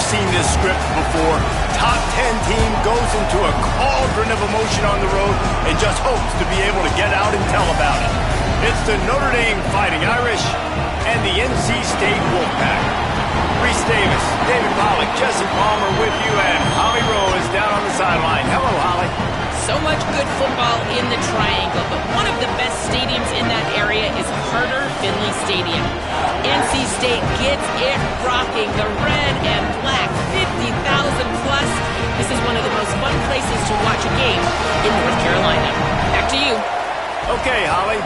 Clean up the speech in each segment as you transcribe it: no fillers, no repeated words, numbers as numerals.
seen this script before. Top 10 team goes into a cauldron of emotion on the road and just hopes to be able to get out and tell about it. It's the Notre Dame Fighting Irish and the NC State Wolfpack. Reese Davis, David Pollock, Jesse Palmer with you, and Holly Rowe is down on the sideline. Hello, Holly. So much good football in the Triangle, but one of the best stadiums in that area is Carter-Finley Stadium. NC State gets it rocking. The red and black, 50,000 plus. This is one of the most fun places to watch a game in North Carolina. Back to you. Okay, Holly.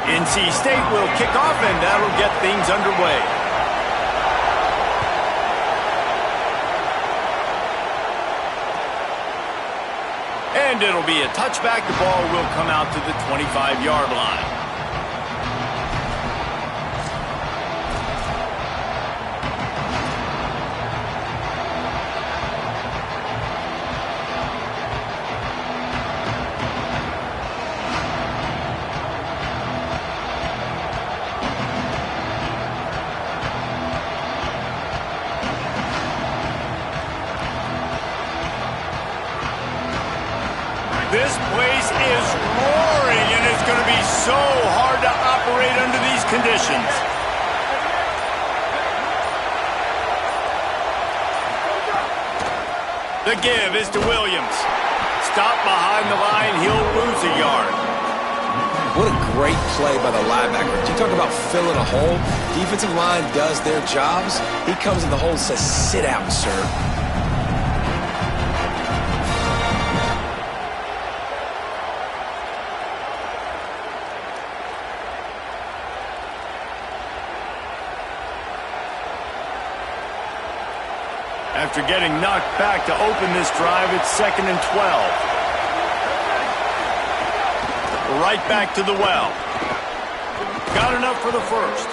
NC State will kick off, and that'll get things underway. And it'll be a touchback. The ball will come out to the 25-yard line. This place is roaring, and it's going to be so hard to operate under these conditions. The give is to Williams. Stop behind the line, he'll lose a yard. What a great play by the linebacker. You talk about filling a hole. Defensive line does their jobs. He comes in the hole and says, "Sit down, sir." After getting knocked back to open this drive, it's 2nd and 12. Right back to the well. Got enough for the first.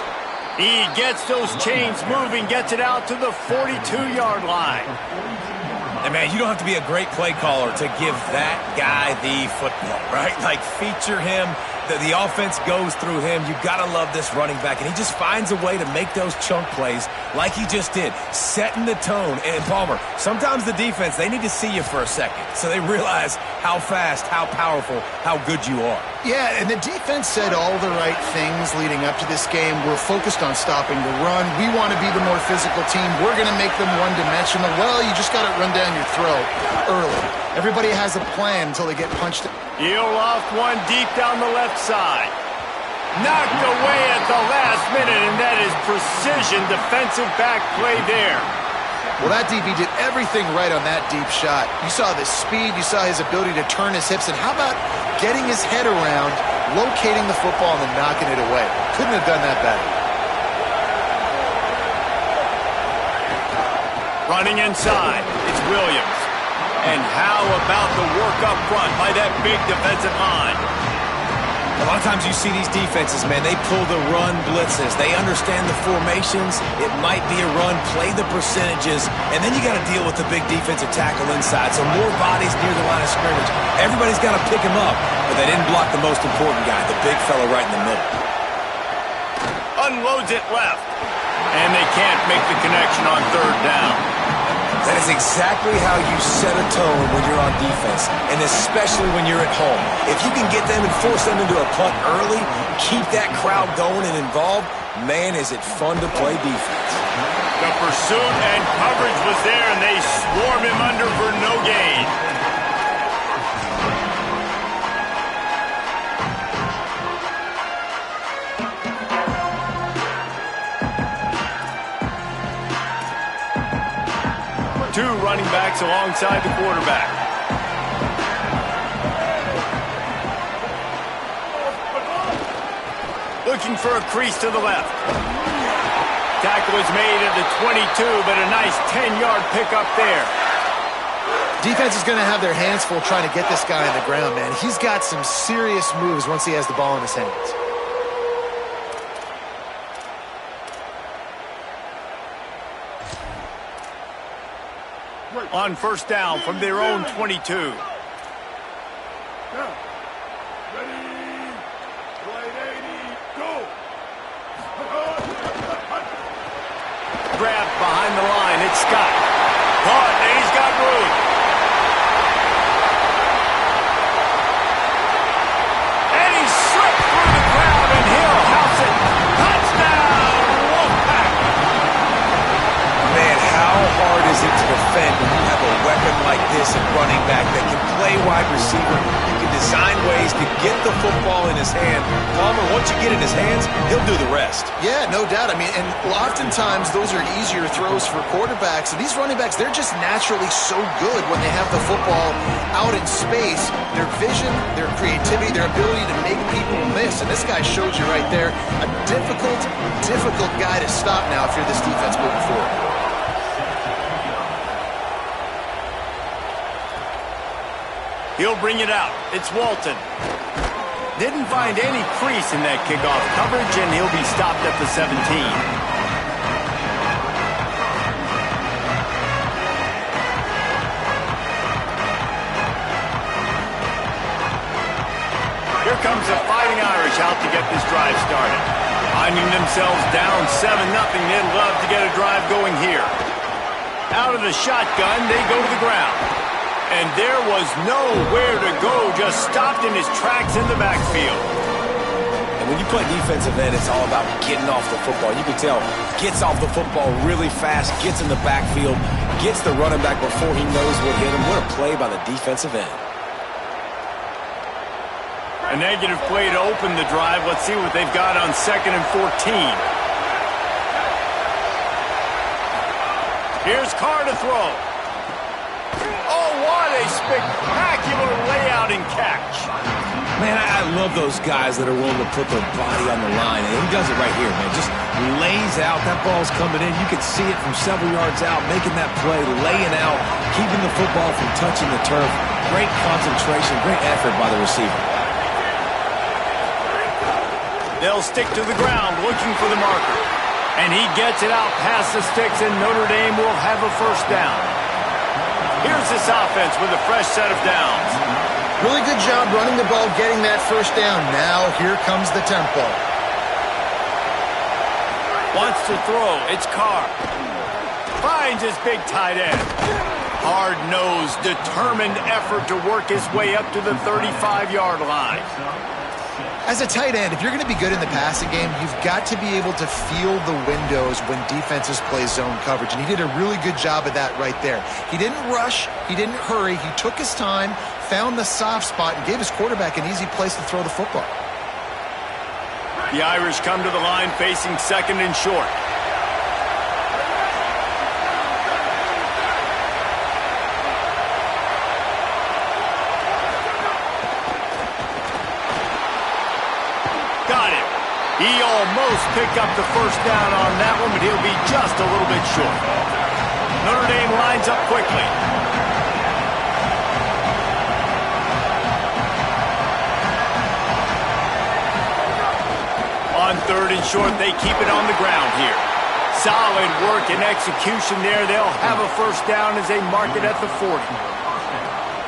He gets those chains moving, gets it out to the 42-yard line. And, man, you don't have to be a great play caller to give that guy the football, right? Like, feature him. The offense goes through him. You got to love this running back. And he just finds a way to make those chunk plays like he just did, setting the tone. And, Palmer, sometimes the defense, they need to see you for a second so they realize how fast, how powerful, how good you are. Yeah, and the defense said all the right things leading up to this game. We're focused on stopping the run. We want to be the more physical team. We're going to make them one-dimensional. Well, you just got to run down your throat early. Everybody has a plan until they get punched. He'll loft one deep down the left side. Knocked away at the last minute, and that is precision defensive back play there. Well, that DB did everything right on that deep shot. You saw the speed, you saw his ability to turn his hips, and how about getting his head around, locating the football, and then knocking it away? Couldn't have done that better. Running inside, it's Williams. And how about the work up front by that big defensive line? A lot of times you see these defenses, man, they pull the run blitzes. They understand the formations. It might be a run, play the percentages, and then you got to deal with the big defensive tackle inside. So more bodies near the line of scrimmage. Everybody's got to pick him up, but they didn't block the most important guy, the big fella right in the middle. Unloads it left. And they can't make the connection on 3rd down. That is exactly how you set a tone when you're on defense, and especially when you're at home. If you can get them and force them into a punt early, keep that crowd going and involved, man, is it fun to play defense. The pursuit and coverage was there, and they swarm him under for no gain. Two running backs alongside the quarterback. Looking for a crease to the left. Tackle is made at the 22, but a nice 10-yard pickup there. Defense is going to have their hands full trying to get this guy on the ground, man. He's got some serious moves once he has the ball in his hands. On first down from their own 22. Grabbed behind the line. It's Scott. Caught, and he's got room. And he slipped through the crowd, and he'll house it. Touchdown, Wolfpack. Man, how hard is it to defend when you have a weapon like this at running back that can play wide receiver? You can design ways to get the football in his hand. Palmer, once you get it in his hands, he'll do the rest. Yeah, no doubt. I mean, and oftentimes those are easier throws for quarterbacks. And these running backs, they're just naturally so good when they have the football out in space. Their vision, their creativity, their ability to make people miss. And this guy shows you right there a difficult guy to stop now if you're this defense moving forward. He'll bring it out. It's Walton. Didn't find any crease in that kickoff coverage, and he'll be stopped at the 17. Here comes the Fighting Irish out to get this drive started. Finding themselves down 7-0, they'd love to get a drive going here. Out of the shotgun, they go to the ground. And there was nowhere to go, just stopped in his tracks in the backfield. And when you play defensive end, it's all about getting off the football. You can tell, gets off the football really fast, gets in the backfield, gets the running back before he knows what hit him. What a play by the defensive end. A negative play to open the drive. Let's see what they've got on 2nd and 14. Here's Carr to throw. Oh, what a spectacular layout and catch. Man, I love those guys that are willing to put their body on the line. And he does it right here, man. Just lays out. That ball's coming in. You can see it from several yards out, making that play, laying out, keeping the football from touching the turf. Great concentration, great effort by the receiver. They'll stick to the ground looking for the marker. And he gets it out past the sticks, and Notre Dame will have a first down. Here's this offense with a fresh set of downs. Really good job running the ball, getting that first down. Now here comes the tempo. Wants to throw. It's Carr. Finds his big tight end. Hard-nosed, determined effort to work his way up to the 35-yard line. As a tight end, if you're going to be good in the passing game, you've got to be able to feel the windows when defenses play zone coverage. And he did a really good job of that right there. He didn't rush. He didn't hurry. He took his time, found the soft spot, and gave his quarterback an easy place to throw the football. The Irish come to the line facing 2nd and short. Got it. He almost picked up the first down on that one, but he'll be just a little bit short. Notre Dame lines up quickly. On 3rd and short, they keep it on the ground here. Solid work and execution there. They'll have a first down as they mark it at the 40.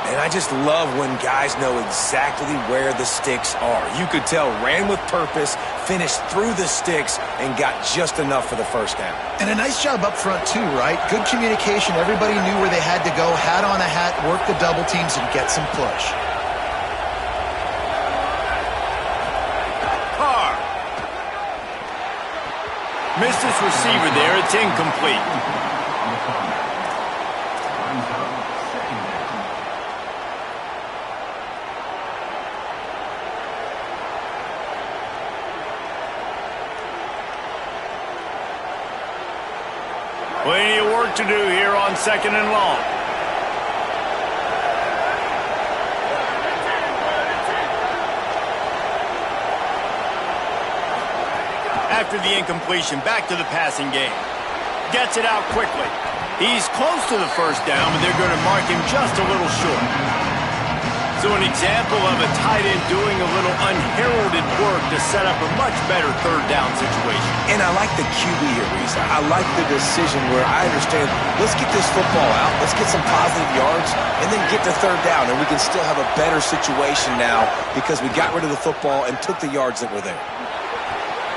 And I just love when guys know exactly where the sticks are. You could tell, ran with purpose, finished through the sticks, and got just enough for the first down. And a nice job up front too, right? Good communication. Everybody knew where they had to go, hat on a hat, work the double teams, and get some push. Carr. Missed his receiver there. It's incomplete. Plenty of work to do here on 2nd and long. After the incompletion, back to the passing game. Gets it out quickly. He's close to the first down, but they're going to mark him just a little short. So So an example of a tight end doing a little unheralded work to set up a much better third down situation. And I like the QB here, Reese. I like the decision where I understand, let's get this football out, let's get some positive yards, and then get to third down, and we can still have a better situation now because we got rid of the football and took the yards that were there.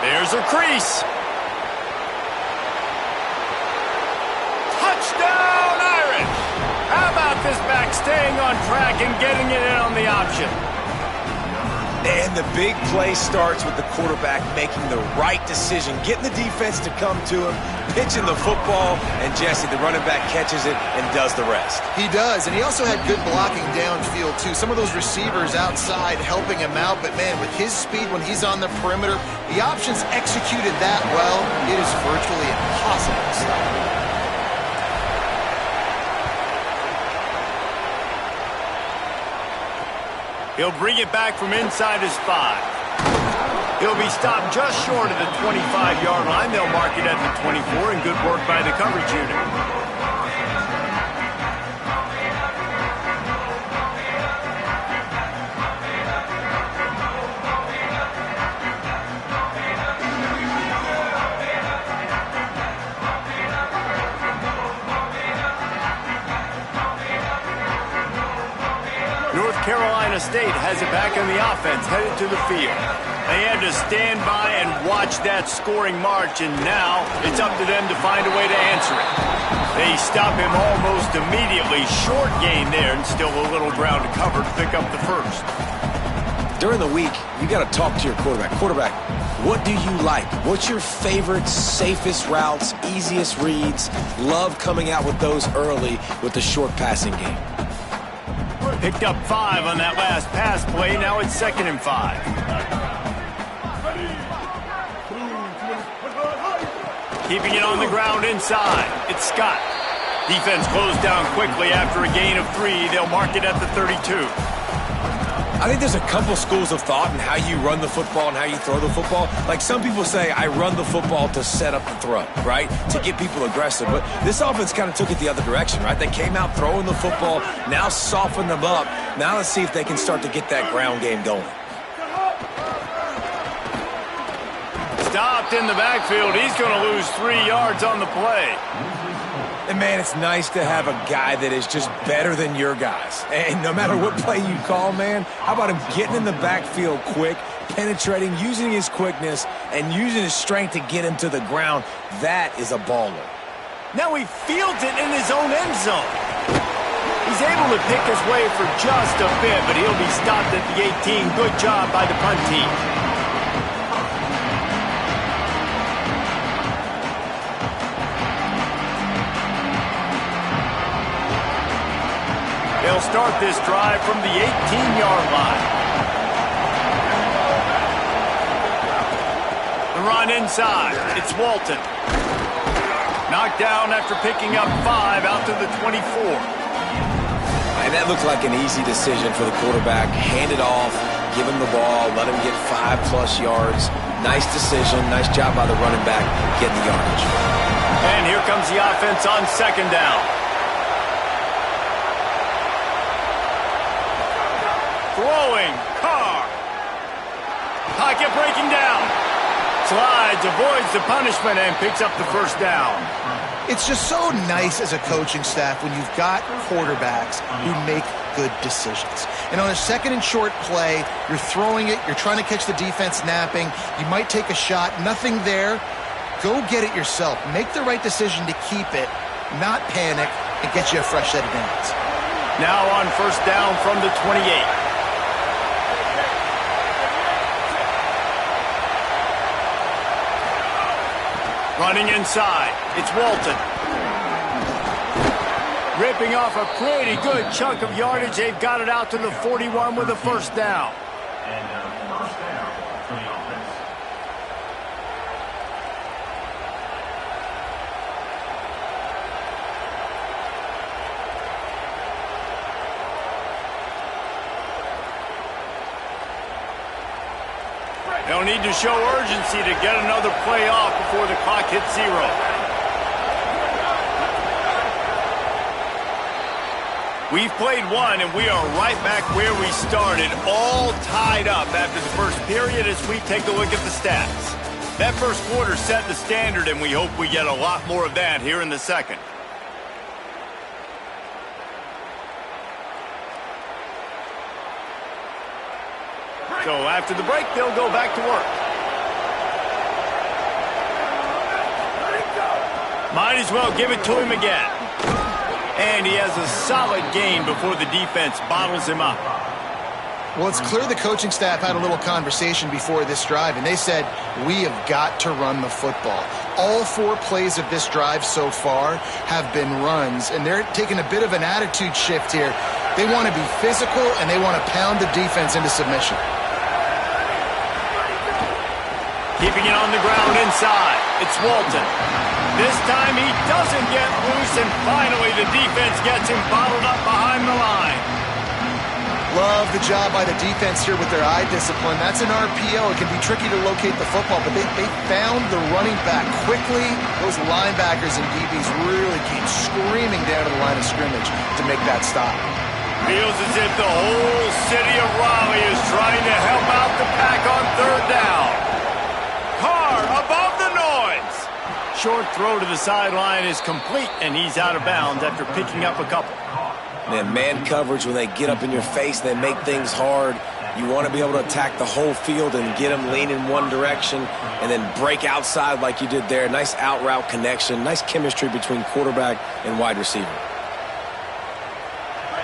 There's a crease. Touchdown, Irish! How about this back staying on track and getting it in on the option? And the big play starts with the quarterback making the right decision, getting the defense to come to him, pitching the football, and Jesse, the running back, catches it and does the rest. He does, and he also had good blocking downfield, too. Some of those receivers outside helping him out, but, man, with his speed when he's on the perimeter, the options executed that well, it is virtually impossible to stop. He'll bring it back from inside his 5. He'll be stopped just short of the 25-yard line. They'll mark it at the 24, and good work by the coverage unit. Carolina State has it back on the offense, headed to the field. They had to stand by and watch that scoring march, and now it's up to them to find a way to answer it. They stop him almost immediately. Short gain there, and still a little ground to cover to pick up the first. During the week, you got to talk to your quarterback. Quarterback, what do you like? What's your favorite, safest routes, easiest reads? Love coming out with those early with the short passing game. Picked up 5 on that last pass play. Now it's 2nd and 5. Keeping it on the ground inside. It's Scott. Defense closed down quickly after a gain of 3. They'll mark it at the 32. I think there's a couple schools of thought in how you run the football and how you throw the football. Like some people say, I run the football to set up the throw, right? To get people aggressive. But this offense kind of took it the other direction, right? They came out throwing the football, now soften them up. Now let's see if they can start to get that ground game going. Stopped in the backfield. He's going to lose 3 yards on the play. And, man, it's nice to have a guy that is just better than your guys. And no matter what play you call, man, how about him getting in the backfield quick, penetrating, using his quickness, and using his strength to get him to the ground? That is a baller. Now he fields it in his own end zone. He's able to pick his way for just a bit, but he'll be stopped at the 18. Good job by the punt team. They'll start this drive from the 18-yard line. The run inside. It's Walton. Knocked down after picking up 5 out to the 24. And that looked like an easy decision for the quarterback. Hand it off, give him the ball, let him get 5+ yards. Nice decision. Nice job by the running back getting the yardage. And here comes the offense on 2nd down. Throwing, Carr. Pocket breaking down. Slides, avoids the punishment, and picks up the first down. It's just so nice as a coaching staff when you've got quarterbacks who make good decisions. And on a 2nd and short play, you're throwing it, you're trying to catch the defense napping, you might take a shot, nothing there. Go get it yourself. Make the right decision to keep it, not panic, and get you a fresh set of downs. Now on 1st down from the 28. Running inside, it's Walton. Ripping off a pretty good chunk of yardage. They've got it out to the 41 with a 1st down. They'll need to show urgency to get another play off before the clock hits 0. We've played one, and we are right back where we started, all tied up after the first period as we take a look at the stats. That first quarter set the standard, and we hope we get a lot more of that here in the second. So after the break, they'll go back to work. Might as well give it to him again. And he has a solid gain before the defense bottles him up. Well, it's clear the coaching staff had a little conversation before this drive, and they said, we have got to run the football. All 4 plays of this drive so far have been runs, and they're taking a bit of an attitude shift here. They want to be physical, and they want to pound the defense into submission. Keeping it on the ground inside. It's Walton. This time he doesn't get loose, and finally the defense gets him bottled up behind the line. Love the job by the defense here with their eye discipline. That's an RPO. It can be tricky to locate the football, but they found the running back quickly. Those linebackers and DBs really came screaming down to the line of scrimmage to make that stop. Feels as if the whole city of Raleigh is trying to help out the Pack on third down. Carr above the noise. Short throw to the sideline is complete, and he's out of bounds after picking up a couple. Man coverage, when they get up in your face, they make things hard. You want to be able to attack the whole field and get them lean in one direction and then break outside like you did there. Nice out route connection, nice chemistry between quarterback and wide receiver.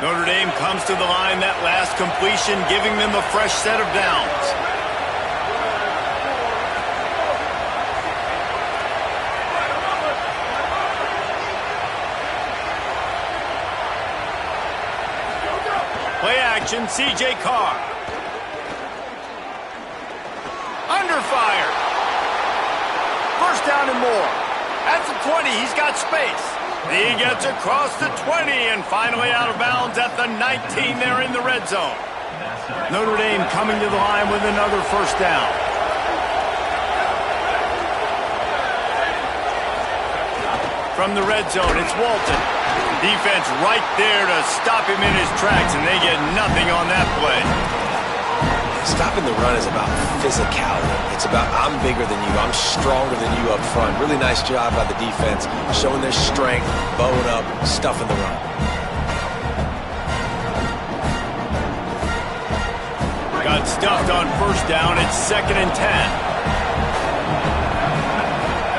Notre Dame comes to the line that last completion, giving them a fresh set of downs. Play action, C.J. Carr. Under fire. First down and more. At the 20, he's got space. He gets across the 20 and finally out of bounds at the 19 there in the red zone. Notre Dame coming to the line with another first down. From the red zone, it's Walton. Defense right there to stop him in his tracks, and they get nothing on that play. Stopping the run is about physicality. It's about I'm bigger than you, I'm stronger than you up front. Really nice job by the defense, showing their strength, bowing up, stuffing the run. Got stuffed on first down. It's 2nd and 10.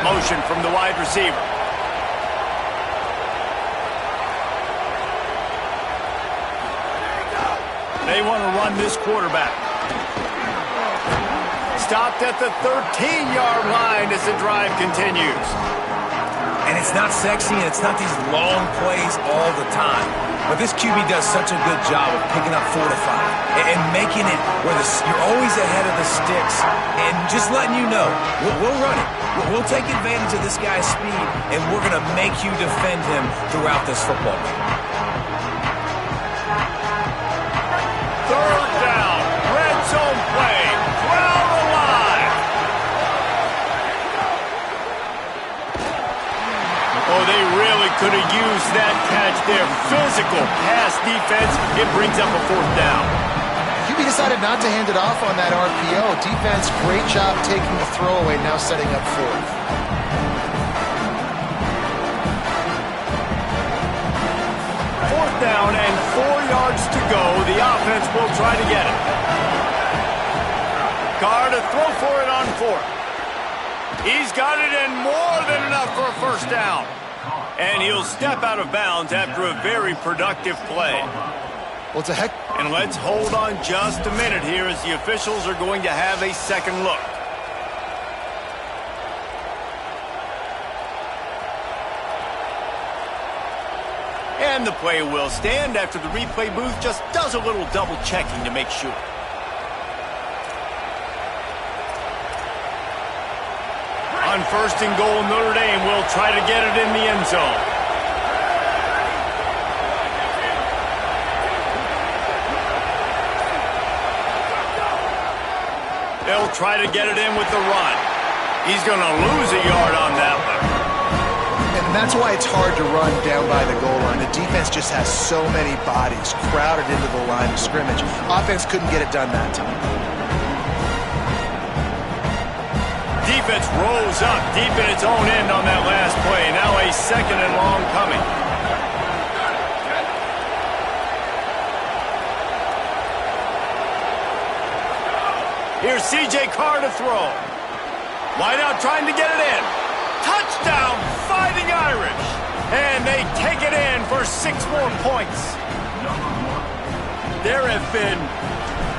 Motion from the wide receiver. They want to run this quarterback. Stopped at the 13-yard line as the drive continues. And it's not sexy, and it's not these long plays all the time. But this QB does such a good job of picking up 4 to 5 and making it where you're always ahead of the sticks and just letting you know, we'll run it. We'll take advantage of this guy's speed, and we're going to make you defend him throughout this football game. Third down, red zone play, crowd alive. Oh, they really could have used that catch there. Physical pass defense. It brings up a 4th down. QB decided not to hand it off on that RPO. Defense, great job taking the throwaway, now setting up 4th. Down and 4 yards to go. The offense will try to get it. Carr to throw for it on 4th. He's got it and more than enough for a first down. And he'll step out of bounds after a very productive play. Well, it's a heck. And let's hold on just a minute here as the officials are going to have a second look. And the play will stand after the replay booth just does a little double checking to make sure. On 1st and goal, Notre Dame will try to get it in the end zone. They'll try to get it in with the run. He's going to lose a yard on that one. And that's why it's hard to run down by the goal line. The defense just has so many bodies crowded into the line of scrimmage. Offense couldn't get it done that time. Defense rose up deep in its own end on that last play. Now a second and long coming. Here's C.J. Carr to throw. Wide out trying to get it in. Touchdown, Fighting Irish. And they take it in for 6 more points. There have been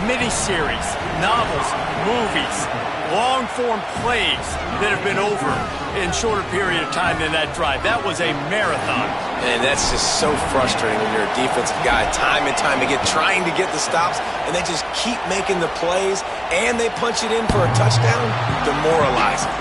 miniseries, novels, movies, long-form plays that have been over in shorter period of time than that drive. That was a marathon. And that's just so frustrating when you're a defensive guy, time and time again, trying to get the stops, and they just keep making the plays, and they punch it in for a touchdown. Demoralizing.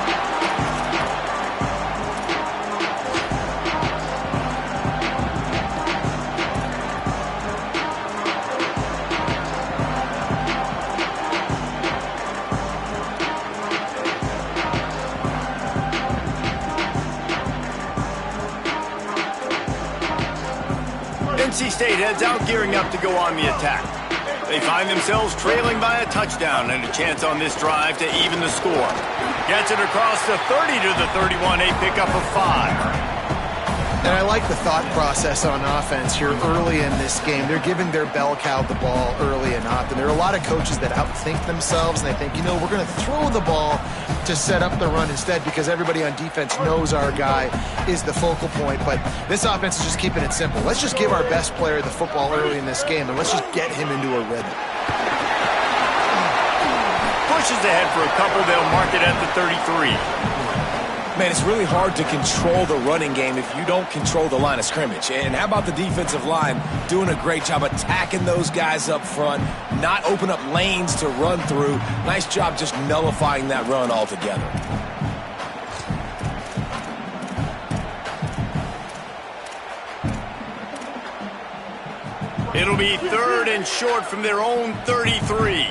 NC State heads out, gearing up to go on the attack. They find themselves trailing by a touchdown and a chance on this drive to even the score. Gets it across the 30 to the 31, a pickup of 5. And I like the thought process on offense here early in this game. They're giving their bell cow the ball early and often. There are a lot of coaches that outthink themselves, and they think, you know, we're going to throw the ball to set up the run instead because everybody on defense knows our guy is the focal point. But this offense is just keeping it simple. Let's just give our best player the football early in this game, and let's just get him into a rhythm. Pushes ahead for a couple. They'll mark it at the 33. Man, it's really hard to control the running game if you don't control the line of scrimmage. And how about the defensive line doing a great job attacking those guys up front, not open up lanes to run through. Nice job just nullifying that run altogether. It'll be 3rd and short from their own 33.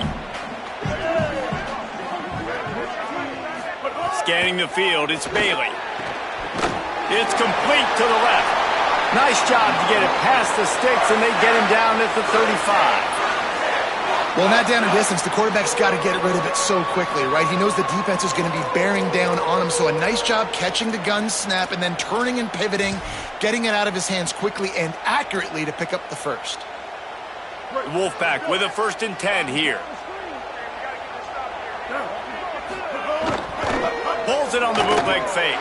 Scanning the field, it's Bailey. It's complete to the left. Nice job to get it past the sticks, and they get him down at the 35. Well, not down in distance. The quarterback's got to get rid of it so quickly, right? He knows the defense is going to be bearing down on him, so a nice job catching the gun snap and then turning and pivoting, getting it out of his hands quickly and accurately to pick up the first. Wolfpack with a 1st and 10 here. Pulls it on the bootleg fake.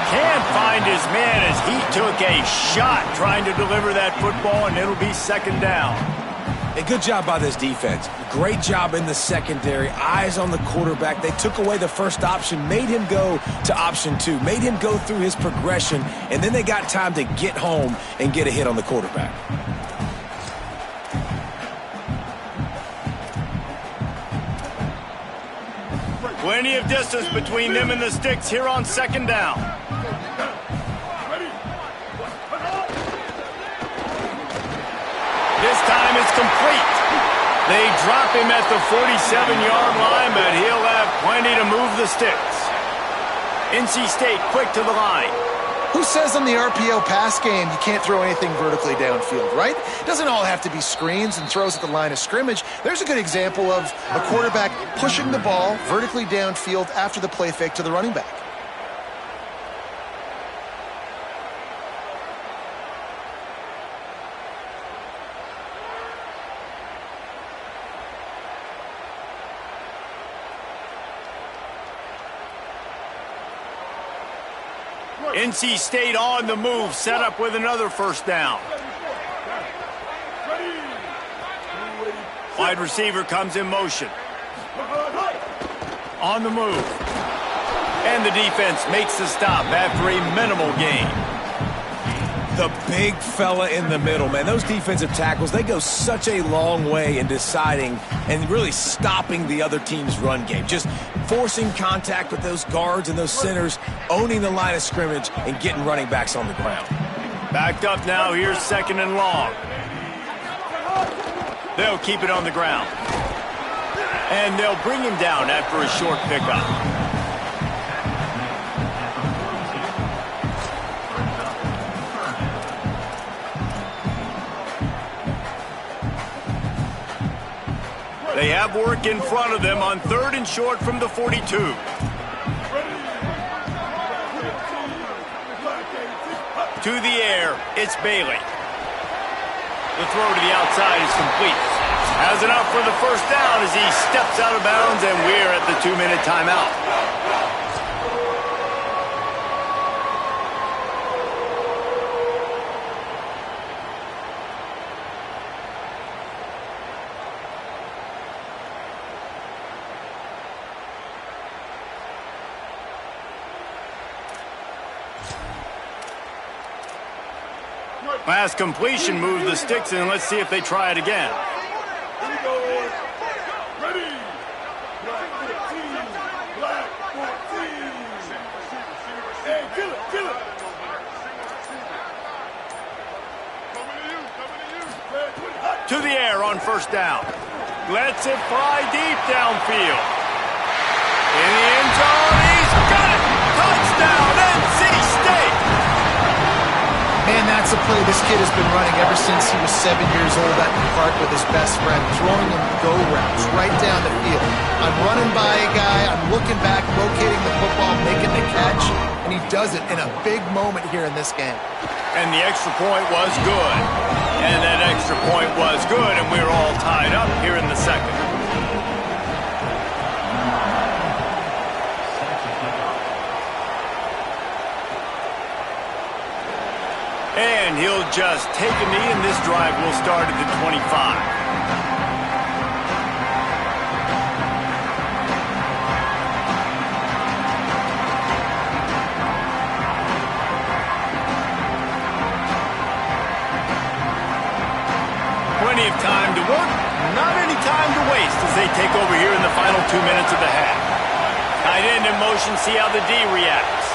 Can't find his man as he took a shot trying to deliver that football, and it'll be 2nd down. A good job by this defense. Great job in the secondary. Eyes on the quarterback. They took away the first option, made him go to option 2, made him go through his progression, and then they got time to get home and get a hit on the quarterback. Plenty of distance between them and the sticks here on 2nd down. This time it's complete. They drop him at the 47-yard line, but he'll have plenty to move the sticks. NC State quick to the line. Who says in the RPO pass game you can't throw anything vertically downfield, right? It doesn't all have to be screens and throws at the line of scrimmage. There's a good example of a quarterback pushing the ball vertically downfield after the play fake to the running back. NC State on the move, set up with another 1st down. Wide receiver comes in motion. On the move. And the defense makes the stop after a minimal gain. The big fella in the middle, man. Those defensive tackles, they go such a long way in deciding and really stopping the other team's run game. Just forcing contact with those guards and those centers, owning the line of scrimmage, and getting running backs on the ground. Backed up now, here's 2nd and long. They'll keep it on the ground. And they'll bring him down after a short pickup. They have work in front of them on 3rd and short from the 42. To the air, it's Bailey. The throw to the outside is complete. Has enough for the first down as he steps out of bounds, and we're at the 2-minute timeout. Pass completion moves the sticks in. Let's see if they try it again. Ready. Black 14. Black 14. Hey, kill it, kill it. To the air on first down. Lets it fly deep downfield. In the end zone, he's got it. Touchdown, NC State. Man, that's a play this kid has been running ever since he was 7 years old at the park with his best friend, throwing him go routes right down the field. I'm running by a guy, I'm looking back, locating the football, making the catch, and he does it in a big moment here in this game. And the extra point was good. And that extra point was good, and we're all tied up here in the second. And he'll just take a knee, and this drive will start at the 25. Plenty of time to work, not any time to waste as they take over here in the final 2 minutes of the half. Tight end in motion, see how the D reacts.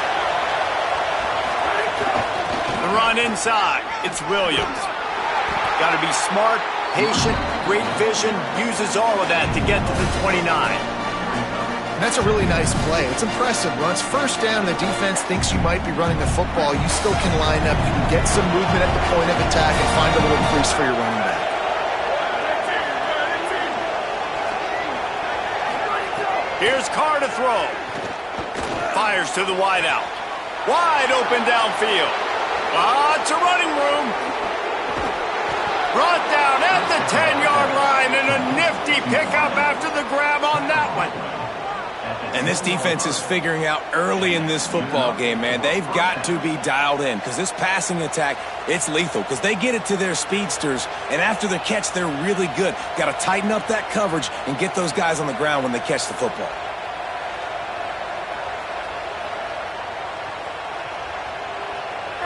Run inside. It's Williams. Got to be smart, patient, great vision, uses all of that to get to the 29. And that's a really nice play. It's impressive. Once first down, the defense thinks you might be running the football. You still can line up. You can get some movement at the point of attack and find a little crease for your running back. Here's Carr to throw. Fires to the wideout. Wide open downfield. Lots of running room. Brought down at the 10-yard line, and a nifty pickup after the grab on that one. And this defense is figuring out early in this football game, man. They've got to be dialed in because this passing attack, it's lethal because they get it to their speedsters, and after the catch, they're really good. Got to tighten up that coverage and get those guys on the ground when they catch the football.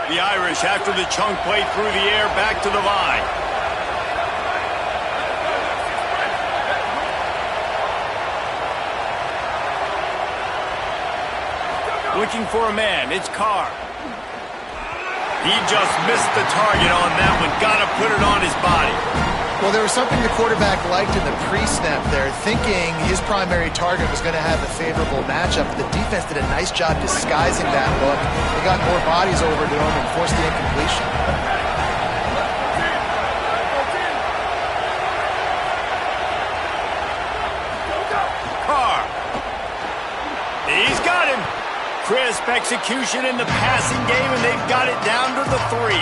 The Irish, after the chunk play through the air, back to the line. Looking for a man, it's Carr. He just missed the target on that one. Got to put it on his body. Well, there was something the quarterback liked in the pre-snap there, thinking his primary target was going to have a favorable matchup. The defense did a nice job disguising that look. They got more bodies over to him and forced the incompletion. Carr. He's got him. Crisp execution in the passing game, and they've got it down to the 3.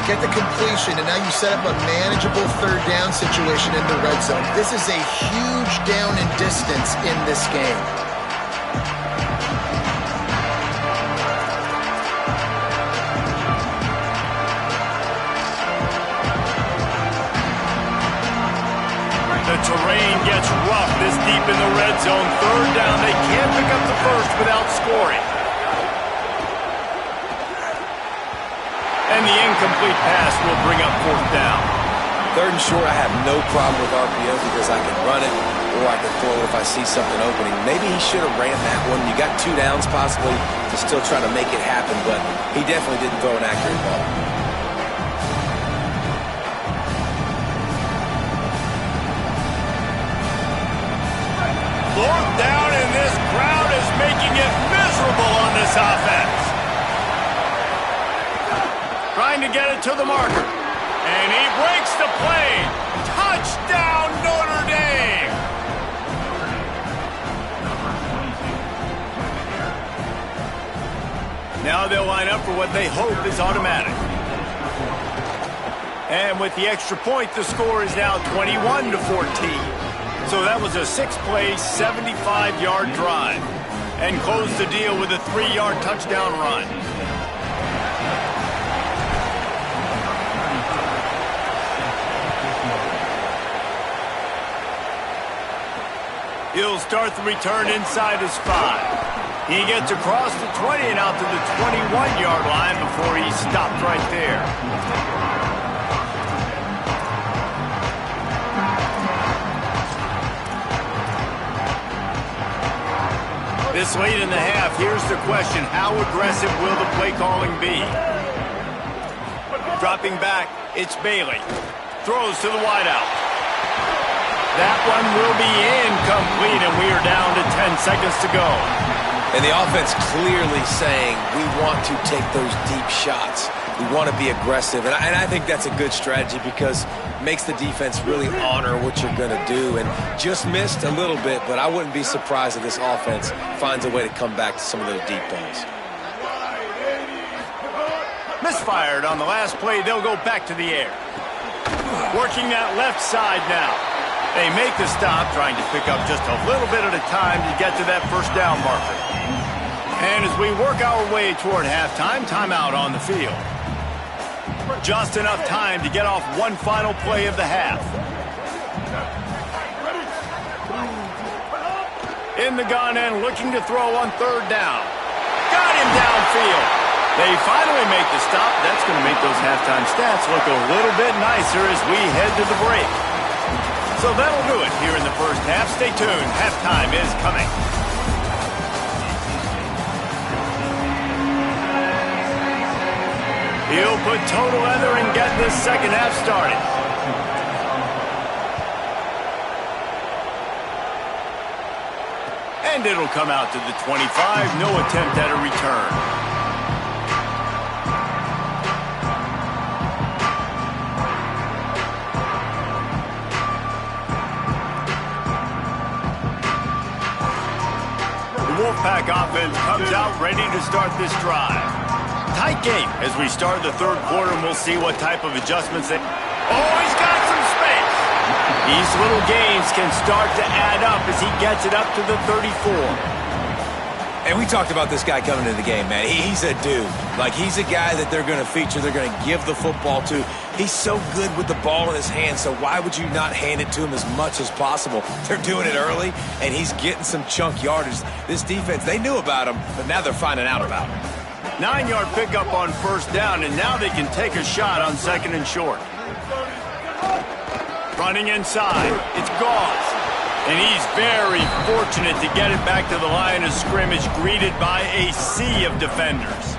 Get the completion, and now you set up a manageable third down situation in the red zone. This is a huge down in distance in this game. The terrain gets rough this deep in the red zone. Third down, they can't pick up the first without scoring. And the incomplete pass will bring up fourth down. Third and short, I have no problem with RPO because I can run it or I can throw it if I see something opening. Maybe he should have ran that one. You got 2 downs possibly to still try to make it happen, but he definitely didn't throw an accurate ball. Fourth down, and this crowd is making it miserable on this offense. Trying to get it to the marker. And he breaks the plane. Touchdown, Notre Dame! for what they hope is automatic. And with the extra point, the score is now 21-14. So that was a 6-play, 75-yard drive. And closed the deal with a 3-yard touchdown run. He'll start the return inside his 5. He gets across the 20 and out to the 21-yard line before he stopped right there. This late in the half, here's the question. How aggressive will the play calling be? Dropping back, it's Bailey. Throws to the wideout. That one will be incomplete, and we are down to 10 seconds to go. And the offense clearly saying, we want to take those deep shots. We want to be aggressive. And I think that's a good strategy because it makes the defense really honor what you're going to do. And just missed a little bit, but I wouldn't be surprised if this offense finds a way to come back to some of those deep balls. Misfired on the last play. They'll go back to the air. Working that left side now. They make the stop, trying to pick up just a little bit at a time to get to that first down marker. And as we work our way toward halftime, timeout on the field. Just enough time to get off one final play of the half. In the gun and looking to throw on third down. Got him downfield. They finally make the stop. That's going to make those halftime stats look a little bit nicer as we head to the break. So that'll do it here in the first half. Stay tuned. Halftime is coming. He'll put total leather and get this second half started. And it'll come out to the 25. No attempt at a return. Wolfpack offense comes out ready to start this drive. Tight game as we start the third quarter, and we'll see what type of adjustments they... Oh, he's got some space! These little gains can start to add up as he gets it up to the 34. And we talked about this guy coming into the game, man. He's a dude. Like, he's a guy that they're going to feature, they're going to give the football to. He's so good with the ball in his hand, so why would you not hand it to him as much as possible? They're doing it early, and he's getting some chunk yardage. This defense, they knew about him, but now they're finding out about him. 9-yard pickup on first down, and now they can take a shot on second and short. Running inside, it's Gauze. And he's very fortunate to get it back to the line of scrimmage, greeted by a sea of defenders.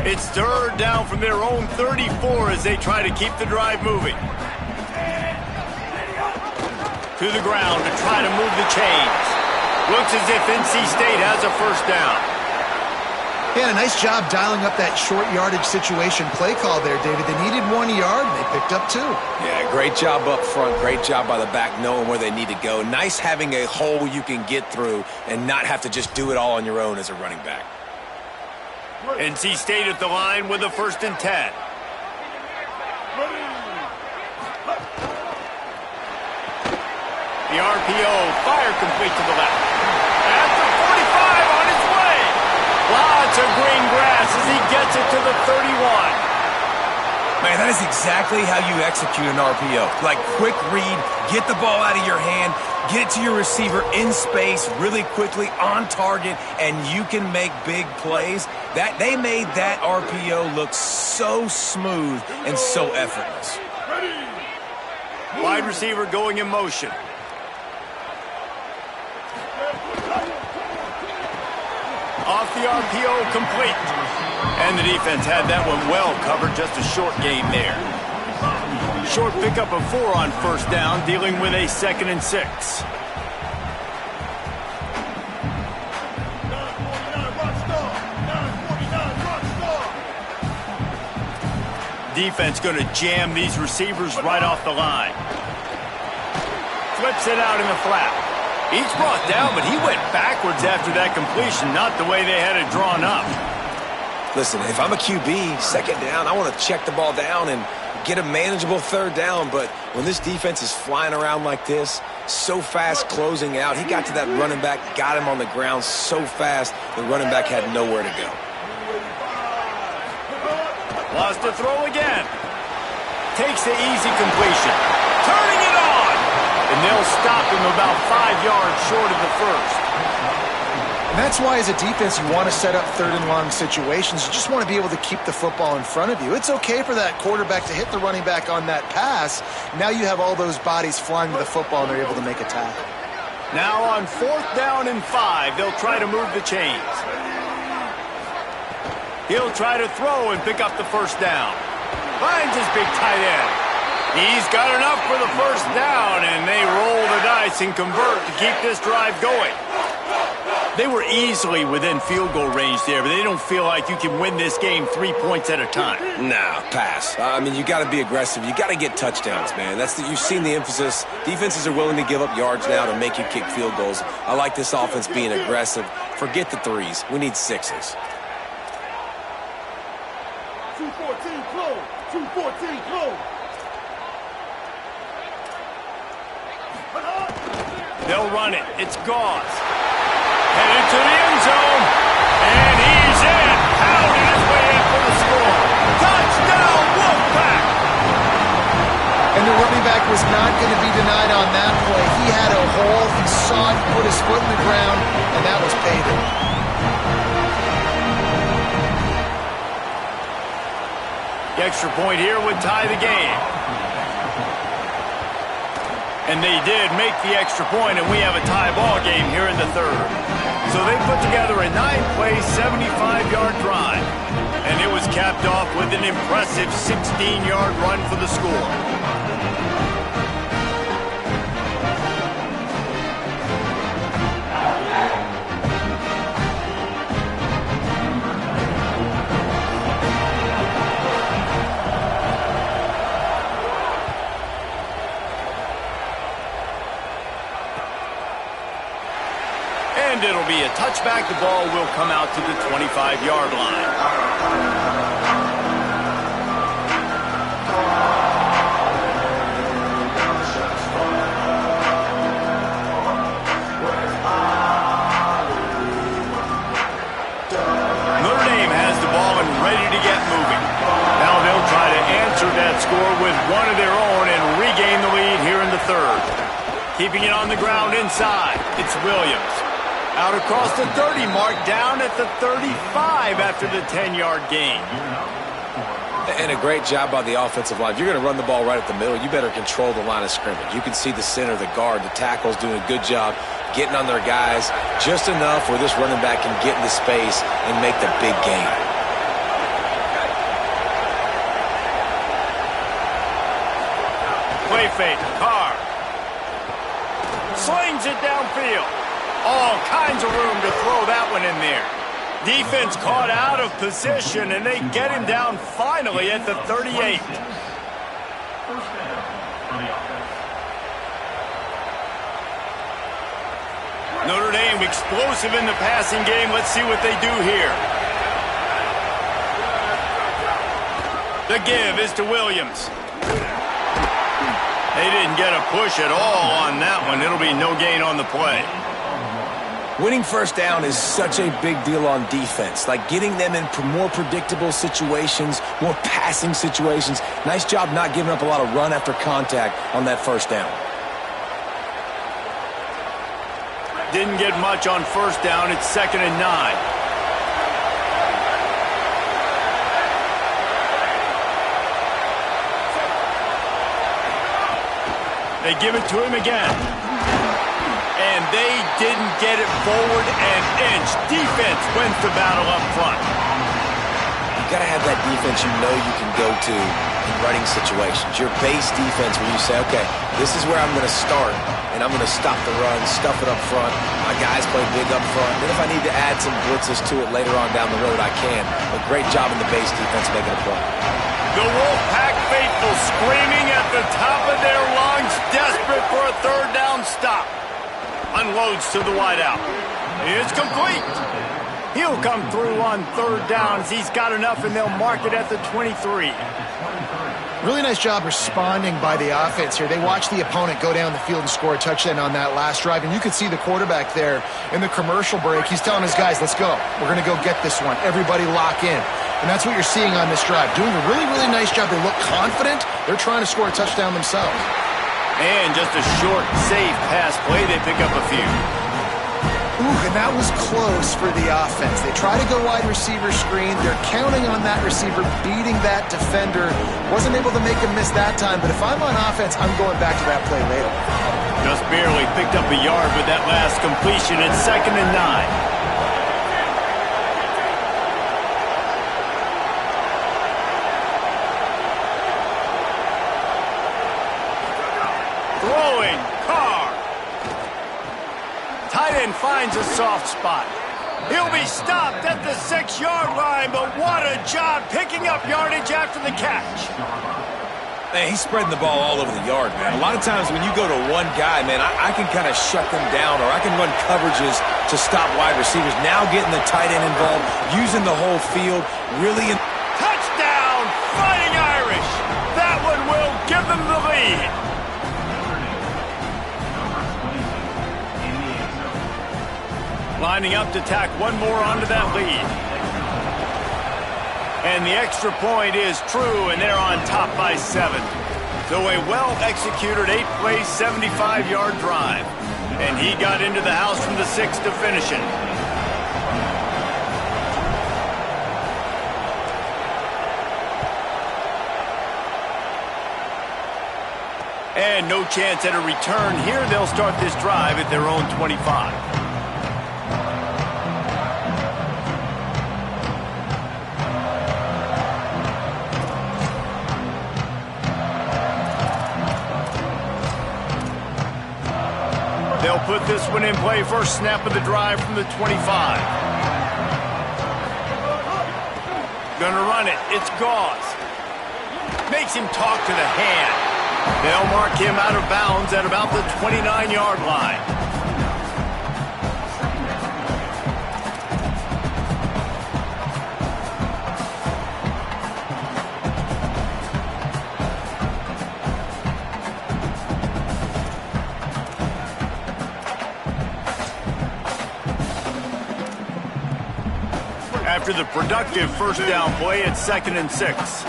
It's third down from their own 34 as they try to keep the drive moving. To the ground to try to move the chains. Looks as if NC State has a first down. He had a nice job dialing up that short yardage situation play call there, David. They needed 1 yard, and they picked up 2. Yeah, great job up front. Great job by the back knowing where they need to go. Nice having a hole you can get through and not have to just do it all on your own as a running back. NC State at the line with a 1st and 10. The RPO, fire complete to the left. At the 45 on its way. Lots of green grass as he gets it to the 31. Man, that is exactly how you execute an RPO. Like, quick read, get the ball out of your hand, get it to your receiver in space really quickly, on target, and you can make big plays. They made that RPO look so smooth and so effortless. Wide receiver going in motion. Off the RPO, complete. And the defense had that one well covered, just a short gain there. Short pickup of 4 on first down, dealing with a 2nd and 6. Defense going to jam these receivers right off the line. Flips it out in the flat. He's brought down, but he went backwards after that completion, not the way they had it drawn up. Listen, if I'm a QB, 2nd down, I want to check the ball down and get a manageable 3rd down. But when this defense is flying around like this, so fast closing out, he got to that running back, got him on the ground so fast, the running back had nowhere to go. Lost to throw again. Takes the easy completion. Turning it on. And they'll stop him about 5 yards short of the first. And that's why, as a defense, you want to set up 3rd and long situations. You just want to be able to keep the football in front of you. It's okay for that quarterback to hit the running back on that pass. Now you have all those bodies flying to the football, and they're able to make a tackle. Now on 4th down and 5, they'll try to move the chains. He'll try to throw and pick up the first down. Finds his big tight end. He's got enough for the first down, and they roll the dice and convert to keep this drive going. They were easily within field goal range there, but they don't feel like you can win this game 3 points at a time. Nah, pass. I mean, you got to be aggressive. You got to get touchdowns, man. You've seen the emphasis. Defenses are willing to give up yards now to make you kick field goals. I like this offense being aggressive. Forget the 3s. We need 6s. 214 close. 214 close. They'll run it. It's Gauze. Headed to the end zone. And he's in. Pounding his way in for the score. Touchdown, Wolfpack! And the running back was not going to be denied on that play. He had a hole. He saw it, put his foot in the ground, and that was payday. The extra point here would tie the game. And they did make the extra point, and we have a tie ball game here in the 3rd. So they put together a 9-play, 75-yard drive. And it was capped off with an impressive 16-yard run for the score. And it'll be a touchback. The ball will come out to the 25-yard line. Notre Dame has the ball and ready to get moving. Now they'll try to answer that score with one of their own and regain the lead here in the 3rd. Keeping it on the ground inside, it's Williams. Out across the 30 mark, down at the 35 after the 10-yard gain. And a great job by the offensive line. If you're going to run the ball right at the middle, you better control the line of scrimmage. You can see the center, the guard, the tackles doing a good job getting on their guys just enough where this running back can get into space and make the big gain. Play fake, Carr. Slings it downfield. All kinds of room to throw that one in there. Defense caught out of position, and they get him down finally at the 38. Notre Dame explosive in the passing game. Let's see what they do here. The give is to Williams. They didn't get a push at all on that one. It'll be no gain on the play. Winning first down is such a big deal on defense. Like getting them in more predictable situations, more passing situations. Nice job not giving up a lot of run after contact on that first down. Didn't get much on first down. It's 2nd and 9. They give it to him again. And they didn't get it forward an inch. Defense wins the battle up front. You got to have that defense you know you can go to in running situations. Your base defense where you say, okay, this is where I'm going to start, and I'm going to stop the run, stuff it up front. My guys play big up front. Then if I need to add some blitzes to it later on down the road, I can. But great job in the base defense making a play. The Wolfpack faithful screaming at the top of their lungs, desperate for a third down stop. Unloads to the wideout. It's complete. He'll come through on third downs. He's got enough, and they'll mark it at the 23. Really nice job responding by the offense here. They watched the opponent go down the field and score a touchdown on that last drive, and you could see the quarterback there in the commercial break. He's telling his guys, let's go. We're going to go get this one. Everybody lock in. And that's what you're seeing on this drive. Doing a really, really nice job. They look confident. They're trying to score a touchdown themselves. And just a short, safe pass play. They pick up a few. Ooh, and that was close for the offense. They try to go wide receiver screen. They're counting on that receiver beating that defender. Wasn't able to make him miss that time, but if I'm on offense, I'm going back to that play later. Just barely picked up a yard with that last completion. It's 2nd and 9. Throwing, Carr. Tight end finds a soft spot. He'll be stopped at the 6-yard line, but what a job picking up yardage after the catch. Man, he's spreading the ball all over the yard, man. A lot of times when you go to one guy, man, I can kind of shut them down, or I can run coverages to stop wide receivers. Now getting the tight end involved, using the whole field, really. Touchdown, Fighting Irish. That one will give them the lead. Lining up to tack one more onto that lead. And the extra point is true, and they're on top by 7. So a well-executed 8-play, 75-yard drive. And he got into the house from the 6 to finish it. And no chance at a return here. They'll start this drive at their own 25. They'll put this one in play. First snap of the drive from the 25. Gonna run it. It's Gauze. Makes him talk to the hand. They'll mark him out of bounds at about the 29-yard line. After the productive first down play, it's 2nd and 6.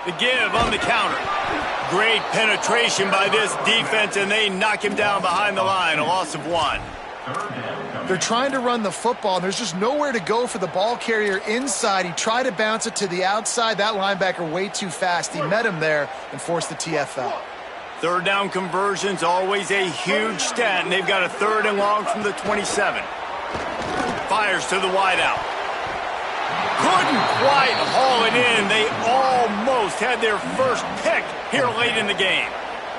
The give on the counter. Great penetration by this defense, and they knock him down behind the line, a loss of 1. They're trying to run the football, and there's just nowhere to go for the ball carrier inside. He tried to bounce it to the outside. That linebacker way too fast. He met him there and forced the TFL. Third down conversion's always a huge stat, and they've got a 3rd and long from the 27. Fires to the wideout. Couldn't quite haul it in. They almost had their first pick here late in the game.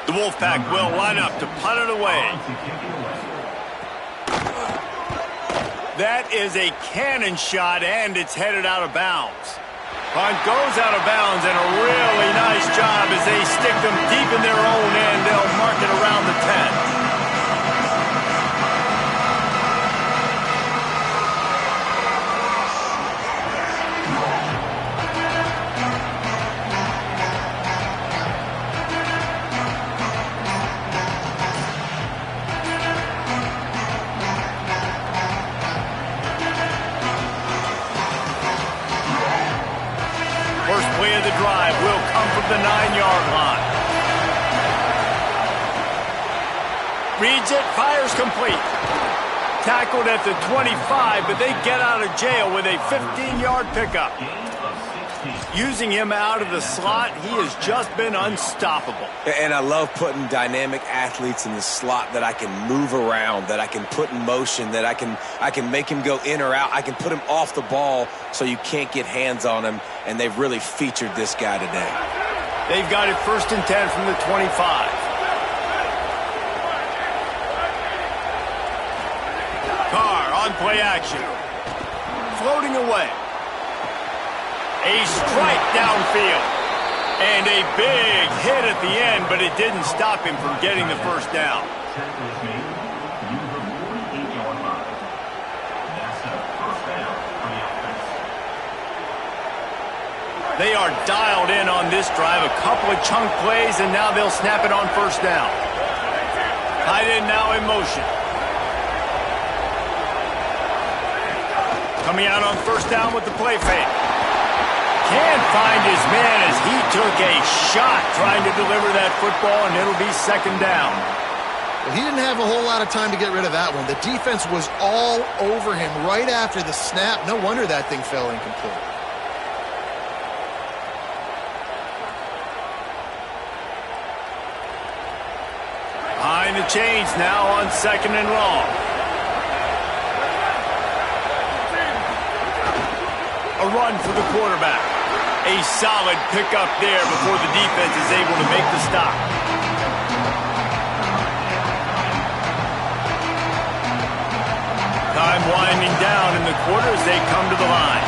The Wolfpack will line up to punt it away. That is a cannon shot, and it's headed out of bounds. Punt goes out of bounds, and a really nice job as they stick them deep in their own end. They'll mark it around the 10. First play of the drive will come from the 9-yard line. Reads it, fires complete. Tackled at the 25, but they get out of jail with a 15-yard pickup. Using him out of the slot, he has just been unstoppable. And I love putting dynamic athletes in the slot that I can move around, that I can put in motion, that I can make him go in or out. I can put him off the ball so you can't get hands on him, and they've really featured this guy today. They've got it 1st and 10 from the 25. Carr on play action. Floating away. A strike downfield. And a big hit at the end, but it didn't stop him from getting the first down. They are dialed in on this drive. A couple of chunk plays, and now they'll snap it on 1st down. Tight end now in motion. Coming out on 1st down with the play fake. Can't find his man as he took a shot trying to deliver that football, and it'll be 2nd down. Well, he didn't have a whole lot of time to get rid of that one. The defense was all over him right after the snap. No wonder that thing fell incomplete. Behind the chains now on 2nd and long. A run for the quarterback. A solid pickup there before the defense is able to make the stop. Time winding down in the quarter as they come to the line.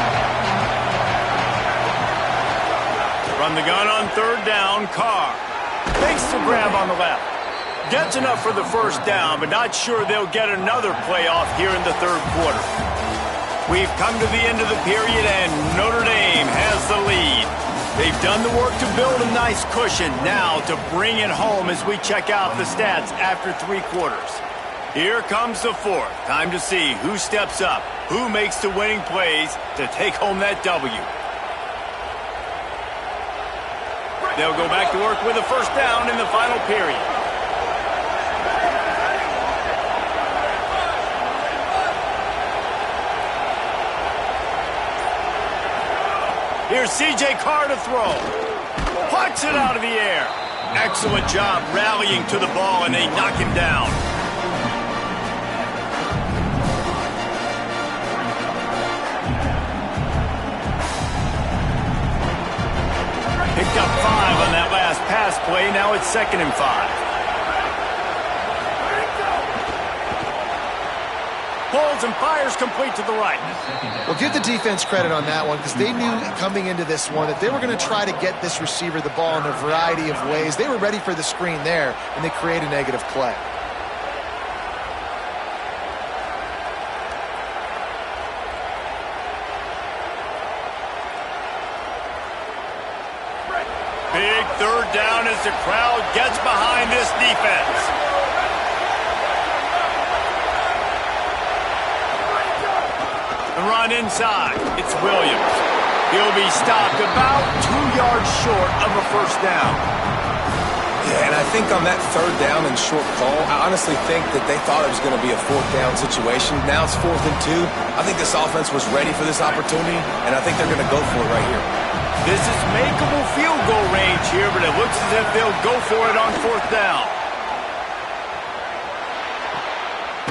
From the gun on 3rd down, Carr fakes the grab on the left. Gets enough for the 1st down, but not sure they'll get another playoff here in the 3rd quarter. We've come to the end of the period, and Notre Dame has the lead. They've done the work to build a nice cushion. Now to bring it home as we check out the stats after 3 quarters. Here comes the 4th. Time to see who steps up, who makes the winning plays to take home that W. They'll go back to work with a 1st down in the final period. Here's C.J. Carr to throw. Puts it out of the air. Excellent job rallying to the ball, and they knock him down. Picked up 5 on that last pass play. Now it's 2nd and 5. Pulls and fires complete to the right. Well, give the defense credit on that one because they knew coming into this one that they were going to try to get this receiver the ball in a variety of ways. They were ready for the screen there, and they create a negative play. Big 3rd down as the crowd gets behind this defense. The run inside. It's Williams. He'll be stopped about 2 yards short of a 1st down. Yeah, and I think on that 3rd down and short call, I honestly think that they thought it was going to be a 4th down situation. Now it's 4th and 2. I think this offense was ready for this opportunity, and I think they're going to go for it right here. This is makeable field goal range here, but it looks as if they'll go for it on 4th down.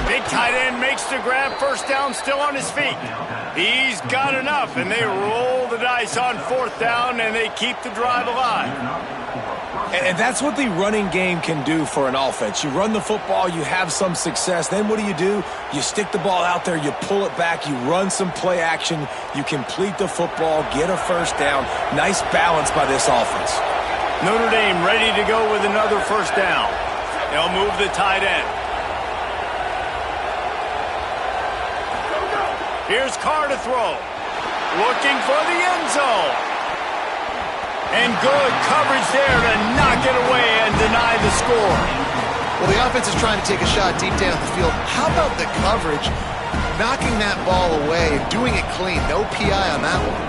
Big tight end makes the grab. 1st down, still on his feet. He's got enough, and they roll the dice on 4th down, and they keep the drive alive. And that's what the running game can do for an offense. You run the football, you have some success. Then what do? You stick the ball out there, you pull it back, you run some play action, you complete the football, get a 1st down. Nice balance by this offense. Notre Dame ready to go with another 1st down. They'll move the tight end. Here's Carr to throw. Looking for the end zone. And good coverage there to knock it away and deny the score. Well, the offense is trying to take a shot deep down the field. How about the coverage? Knocking that ball away and doing it clean. No PI on that one.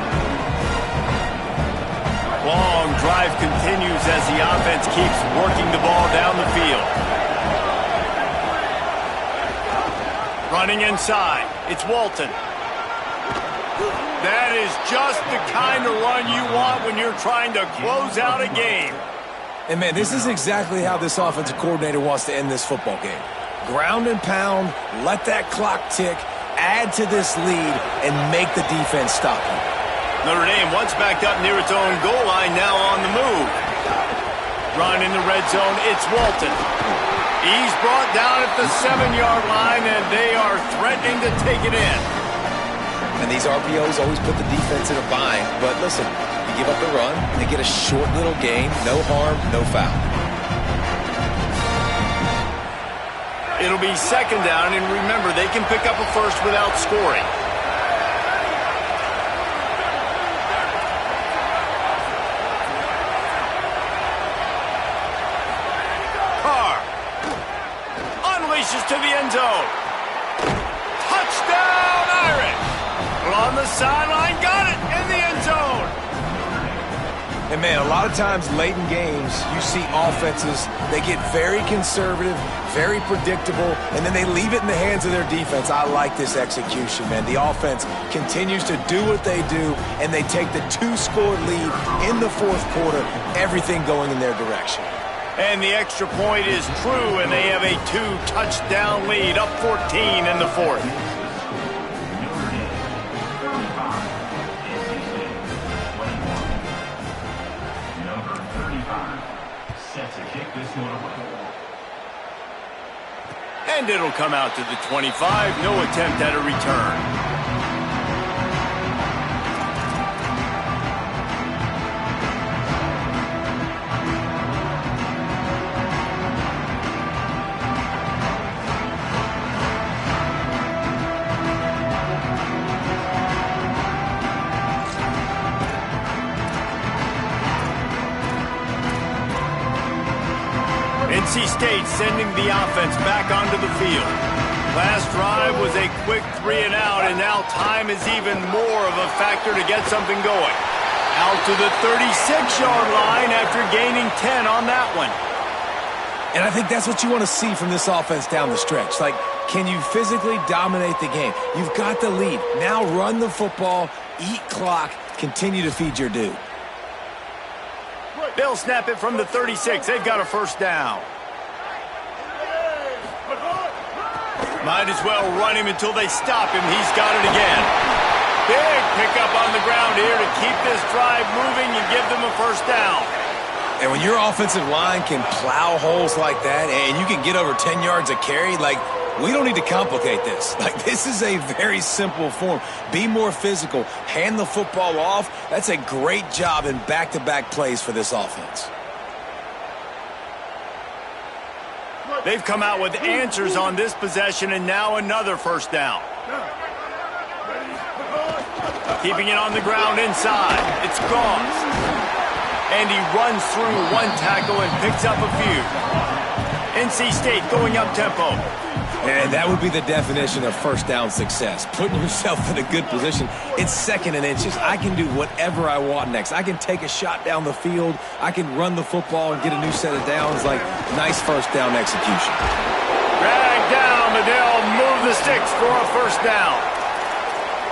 Long drive continues as the offense keeps working the ball down the field. Running inside. It's Walton. That is just the kind of run you want when you're trying to close out a game. And, man, this is exactly how this offensive coordinator wants to end this football game. Ground and pound, let that clock tick, add to this lead, and make the defense stop him. Notre Dame once backed up near its own goal line, now on the move. Run in the red zone, it's Walton. He's brought down at the 7-yard line, and they are threatening to take it in. And these RPOs always put the defense in a bind. But listen, you give up the run, they get a short little gain, no harm, no foul. It'll be second down, and remember, they can pick up a first without scoring. Carr unleashes to the end zone. Touchdown, Irish! On the sideline, got it in the end zone. And, man, a lot of times late in games, you see offenses, they get very conservative, very predictable, and then they leave it in the hands of their defense. I like this execution, man. The offense continues to do what they do, and they take the 2-score lead in the fourth quarter, everything going in their direction. And the extra point is true, and they have a 2-touchdown lead, up 14 in the fourth. And it'll come out to the 25. No attempt at a return. NC State sending the offense back onto the field. Last drive was a quick 3-and-out, and now time is even more of a factor to get something going. Out to the 36-yard line after gaining 10 on that one. And I think that's what you want to see from this offense down the stretch. Like, can you physically dominate the game? You've got the lead. Now run the football, eat clock, continue to feed your dude. They'll snap it from the 36. They've got a first down. Might as well run him until they stop him. He's got it again. Big pickup on the ground here to keep this drive moving and give them a first down. And when your offensive line can plow holes like that and you can get over 10 yards a carry, like, we don't need to complicate this. Like, this is a very simple form. Be more physical. Hand the football off. That's a great job in back-to-back plays for this offense. They've come out with answers on this possession, and now another first down. Keeping it on the ground inside. It's Goss. And he runs through one tackle and picks up a few. NC State going up-tempo. And that would be the definition of first down success. Putting yourself in a good position. It's second and inches. I can do whatever I want next. I can take a shot down the field. I can run the football and get a new set of downs. Like, nice first down execution. Drag down, but they'll move the sticks for a first down.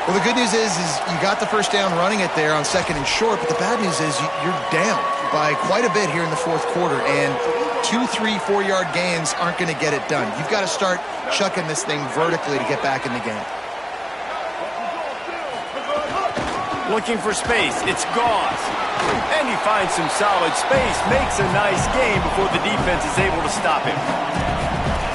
Well, the good news is you got the first down running it there on second and short, but the bad news is you're down by quite a bit here in the fourth quarter, and 2, 3, 4-yard gains aren't going to get it done. You've got to start chucking this thing vertically to get back in the game. Looking for space, it's Goss. And he finds some solid space, makes a nice gain before the defense is able to stop him.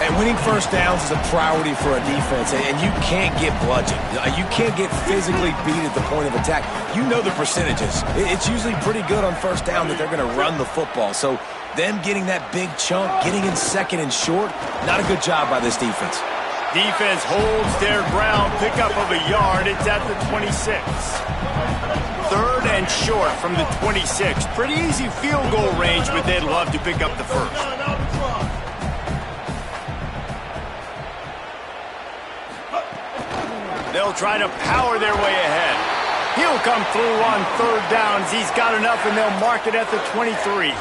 And winning first downs is a priority for a defense, and you can't get bludgeoned. You can't get physically beat at the point of attack. You know the percentages. It's usually pretty good on first down that they're going to run the football. So them getting that big chunk, getting in second and short, not a good job by this defense. Defense holds their ground, pickup of a yard. It's at the 26. Third and short from the 26. Pretty easy field goal range, but they'd love to pick up the first. They'll try to power their way ahead. He'll come through on third downs. He's got enough, and they'll mark it at the 23.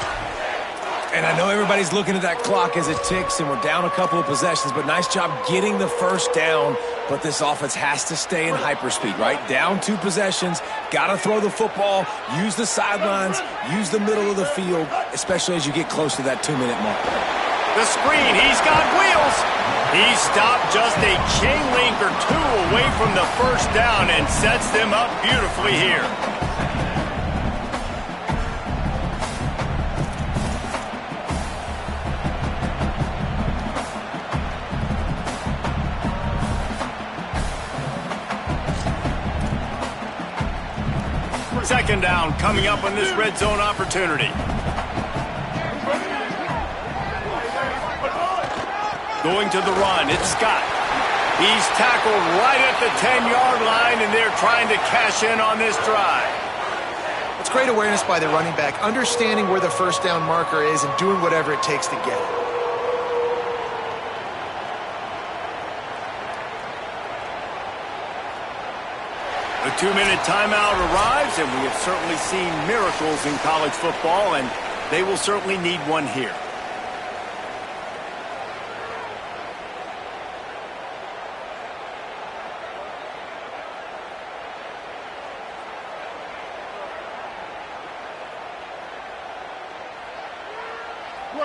And I know everybody's looking at that clock as it ticks, and we're down a couple of possessions, but nice job getting the first down. But this offense has to stay in hyperspeed, right? Down 2 possessions, got to throw the football, use the sidelines, use the middle of the field, especially as you get close to that 2-minute mark. The screen, he's got wheels. He stopped just a chain link or 2 away from the first down and sets them up beautifully here. Second down coming up on this red zone opportunity. Going to the run, it's Scott. He's tackled right at the 10-yard line, and they're trying to cash in on this drive. It's great awareness by the running back, understanding where the first down marker is and doing whatever it takes to get it. A 2-minute timeout arrives, and we have certainly seen miracles in college football, and they will certainly need one here.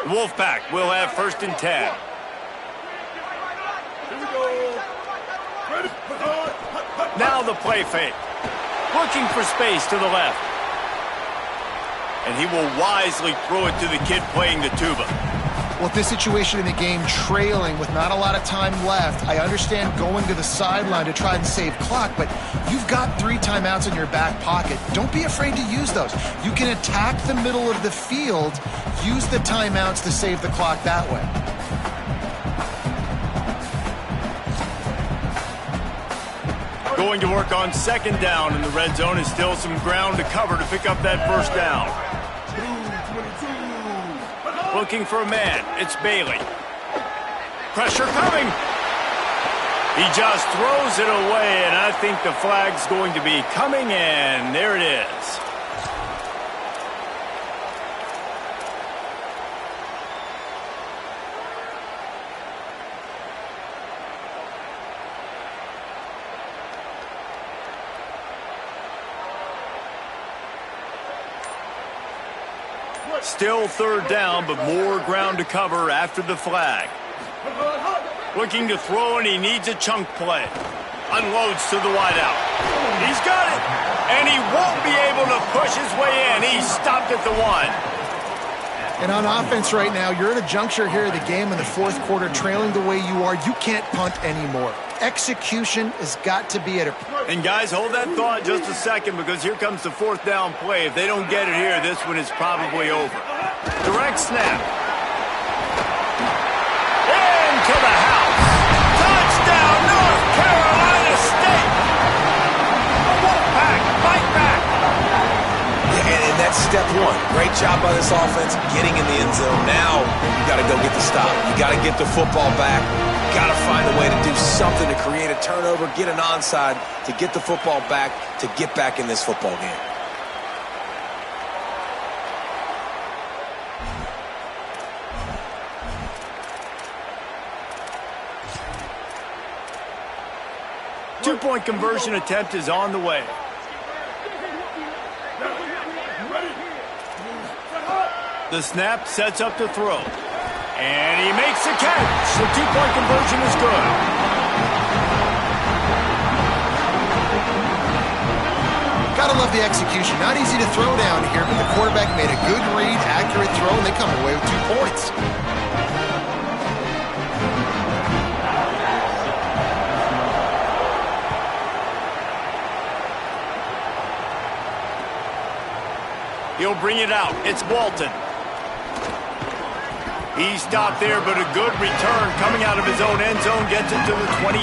Wolfpack will have 1st and 10. Now the play fake. Looking for space to the left. And he will wisely throw it to the kid playing the tuba. Well, this situation in the game, trailing with not a lot of time left, I understand going to the sideline to try and save clock, but you've got 3 timeouts in your back pocket. Don't be afraid to use those. You can attack the middle of the field, use the timeouts to save the clock that way. Going to work on 2nd down in the red zone is still some ground to cover to pick up that first down. Looking for a man. It's Bailey. Pressure coming. He just throws it away, and I think the flag's going to be coming, and there it is. Still 3rd down, but more ground to cover after the flag. Looking to throw, and he needs a chunk play. Unloads to the wideout. He's got it, and he won't be able to push his way in. He's stopped at the 1. And on offense right now, you're at a juncture here of the game in the 4th quarter, trailing the way you are. You can't punt anymore. Execution has got to be at a... And guys, hold that thought just a second, because here comes the 4th down play. If they don't get it here, this one is probably over. Direct snap. Into the house. Touchdown, North Carolina State. Wolfpack, fight back. And that's step 1. Great job by this offense getting in the end zone. Now you got to go get the stop. You got to get the football back. Got to find a way to do something to create a turnover, get an onside, to get the football back, to get back in this football game. Two-point conversion attempt is on the way. The snap sets up the throw. And he makes the catch. The 2-point conversion is good. Gotta love the execution. Not easy to throw down here, but the quarterback made a good read, accurate throw, and they come away with 2 points. He'll bring it out. It's Walton. He stopped there, but a good return coming out of his own end zone gets it to the 28.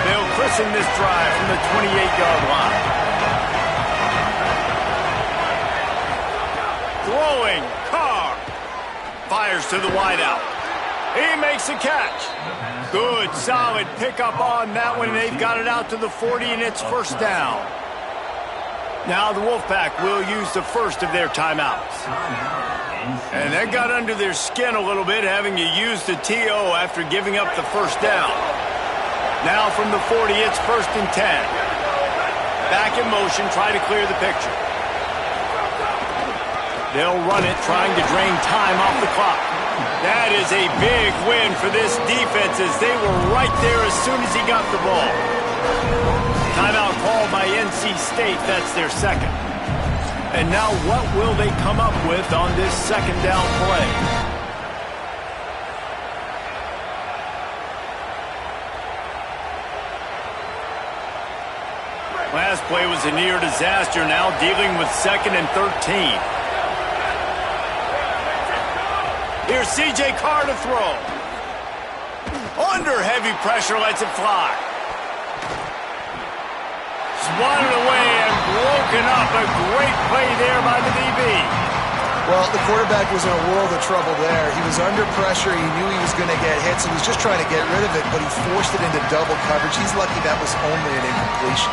They'll christen this drive from the 28-yard line. Throwing, Carr. Fires to the wideout. He makes a catch. Good, solid pickup on that one, and they've got it out to the 40, and it's 1st down. Now the Wolfpack will use the first of their timeouts. And that got under their skin a little bit, having to use the TO after giving up the first down. Now from the 40, it's 1st and 10. Back in motion, try to clear the picture. They'll run it, trying to drain time off the clock. That is a big win for this defense, as they were right there as soon as he got the ball. Timeout called by NC State. That's their second. And now what will they come up with on this second down play? Last play was a near disaster, now dealing with 2nd and 13. Here's C.J. Carr to throw. Under heavy pressure, lets it fly. Swatted away and broken up. A great play there by the DB. Well, the quarterback was in a world of trouble there. He was under pressure. He knew he was going to get hit, so he was just trying to get rid of it, but he forced it into double coverage. He's lucky that was only an incompletion.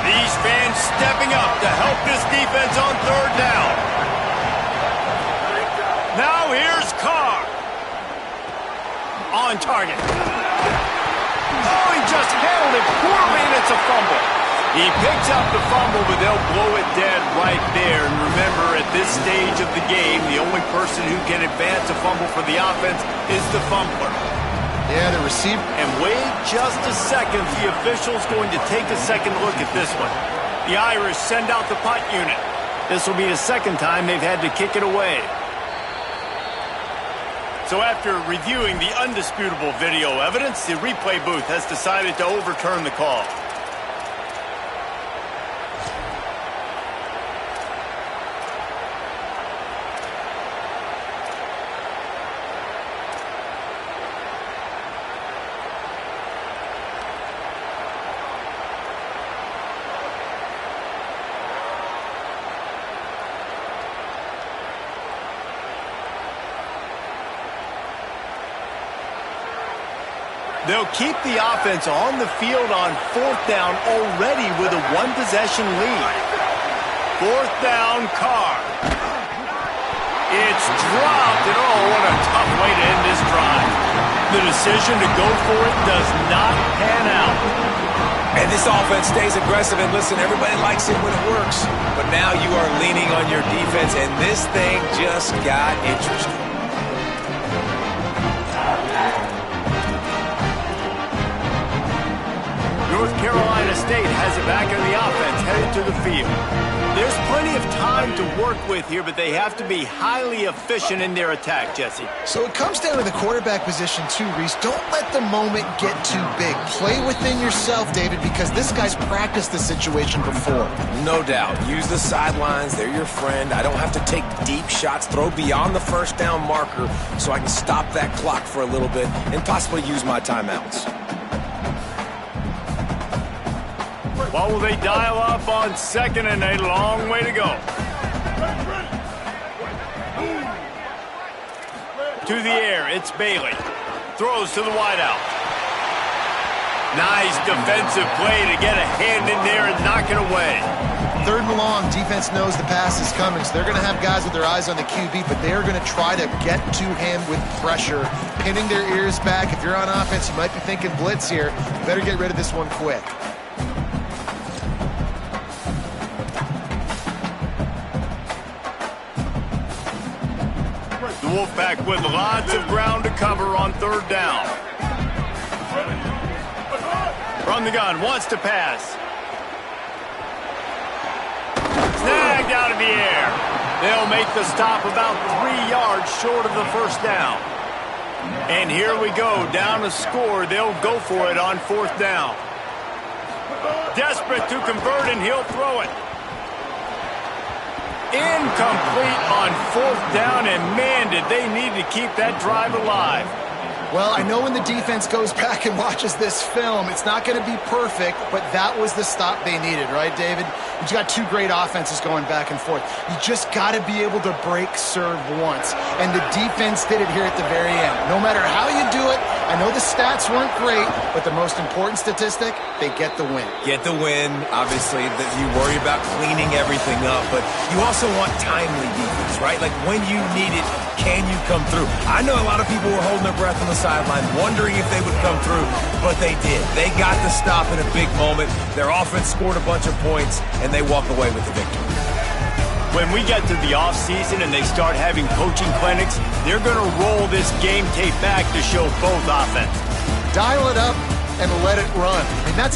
These fans stepping up to help this defense on 3rd down. Now here's Carr. On target. Oh, he just handled it poorly, and it's a fumble. He picks up the fumble, but they'll blow it dead right there. And remember, at this stage of the game, the only person who can advance a fumble for the offense is the fumbler. Yeah, the receiver. And wait just a second. The official's going to take a second look at this one. The Irish send out the punt unit. This will be the second time they've had to kick it away. So after reviewing the undisputable video evidence, the replay booth has decided to overturn the call. They'll keep the offense on the field on 4th down already with a 1-possession lead. 4th down, Carr. It's dropped, and oh, what a tough way to end this drive. The decision to go for it does not pan out. And this offense stays aggressive, and listen, everybody likes it when it works. But now you are leaning on your defense, and this thing just got interesting. North Carolina State has it back in the offense, headed to the field. There's plenty of time to work with here, but they have to be highly efficient in their attack, Jesse. So it comes down to the quarterback position too, Reese. Don't let the moment get too big. Play within yourself, David, because this guy's practiced this situation before. No doubt. Use the sidelines. They're your friend. I don't have to take deep shots. Throw beyond the 1st down marker so I can stop that clock for a little bit and possibly use my timeouts. What will they dial up on 2nd and a long way to go? To the air, it's Bailey. Throws to the wideout. Nice defensive play to get a hand in there and knock it away. 3rd and long, defense knows the pass is coming, so they're going to have guys with their eyes on the QB, but they're going to try to get to him with pressure, pinning their ears back. If you're on offense, you might be thinking blitz here. You better get rid of this one quick. The Wolfpack with lots of ground to cover on 3rd down. From the gun, wants to pass. Snagged out of the air. They'll make the stop about 3 yards short of the 1st down. And here we go, down to score. They'll go for it on 4th down. Desperate to convert, and he'll throw it. Incomplete on 4th down, and man, did they need to keep that drive alive. Well, I know when the defense goes back and watches this film, it's not going to be perfect, but that was the stop they needed, right, David? You got two great offenses going back and forth. You just got to be able to break serve once, and the defense did it here at the very end. No matter how you do it, I know the stats weren't great, but the most important statistic, they get the win. Get the win. Obviously, that you worry about cleaning everything up, but you also want timely defense, right? Like when you need it, can you come through? I know a lot of people were holding their breath on the sideline, wondering if they would come through, but they did. They got the stop in a big moment. Their offense scored a bunch of points, and they walk away with the victory. When we get to the offseason and they start having coaching clinics, they're going to roll this game tape back to show both offense. Dial it up and let it run. I mean, that's